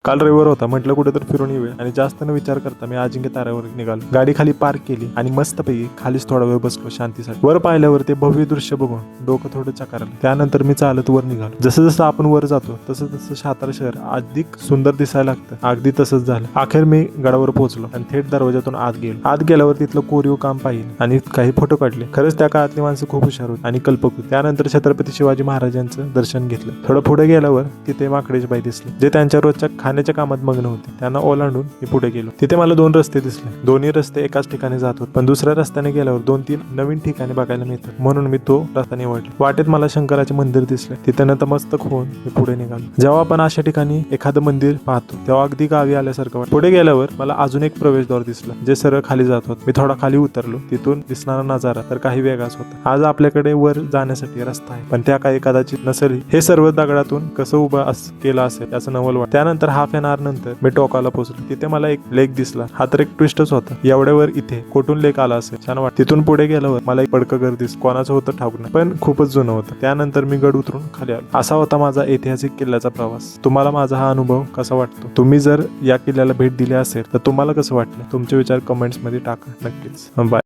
काल रविवार होता, म्हटलं कुठे तर फिरून येऊया आणि जास्त न विचार करता मी अजिंक्य ताऱ्यावर निघालो. गाडी खाली पार्क केली आणि मस्तपैकी खालीच थोडा वेळ बसलो शांतीसाठी. वर पाहिल्यावर ते भव्य दृश्य बघून डोकं थोडं चकारलं. त्यानंतर मी चालत वर निघालो. जसं जसं आपण वर जातो तसं तसं सातारा शहर अधिक सुंदर दिसायला लागतं. अगदी तसंच झालं. अखेर मी गडावर पोहोचलो आणि थेट दरवाजातून आत गेलो. आत गेल्यावर तिथलं कोरीव काम पाहिलं आणि काही फोटो काढले. खरंच त्या काळातली माणसं खूप हुशार होती आणि कल्पक होती. त्यानंतर छत्रपती शिवाजी महाराजांचं दर्शन घेतलं. थोडं पुढे गेल्यावर तिथे माकडेची बाई दिसली, जे त्यांच्या रोजच्या खाण्याच्या कामात मग्न होते. त्यांना ओलांडून मी पुढे गेलो. तिथे मला 2 रस्ते दिसले. दोन्ही रस्ते एकाच ठिकाणी जात होते, पण दुसऱ्या रस्त्याने गेल्यावर 2-3 नवीन ठिकाणी बघायला मिळतात, म्हणून मी तो रस्ता निवडला. वाटेत मला शंकराचे मंदिर दिसले. तिथे नतमस्तक होऊन मी पुढे निघालो. जेव्हा आपण अशा ठिकाणी एखादं मंदिर पाहतो तेव्हा अगदी गावी आल्यासारखं वाटतं. पुढे गेल्यावर मला अजून एक प्रवेशद्वार दिसला, जे सरळ खाली जात होते. मी थोडा खाली उतरलो. तिथून दिसणारा नजारा तर काही वेगळाच होता. आज आपल्याकडे वर जाण्यासाठी रस्ता आहे, पण त्या काही कदाचित नसेल. हे सर्व दगडातून कसं उभं केलं असेल याचं नवल वाटतं. त्यानंतर हाफ एन आवर नंतर मी टोकाला पोहोचलो. तिथे मला एक लेक दिसला. हा तर एक ट्विस्टच होता. एवढ्यावर इथे कोठून लेक आला असेल, छान वाटत. तिथून पुढे गेल्यावर मला एक पडकं घर दिसलं. कोणाचं होतं ठाऊक नाही, पण खूपच जुनं होतं. त्यानंतर मी गड उतरून खाली आलो. असा होता माझा ऐतिहासिक किल्ल्याचा प्रवास. तुम्हाला माझा हा अनुभव कसा वाटतो? तुम्ही जर या किल्ल्याला भेट दिली असेल तर तुम्हाला कसं वाटलं? तुमचे विचार कमेंट्स मध्ये टाका नक्कीच. बाय.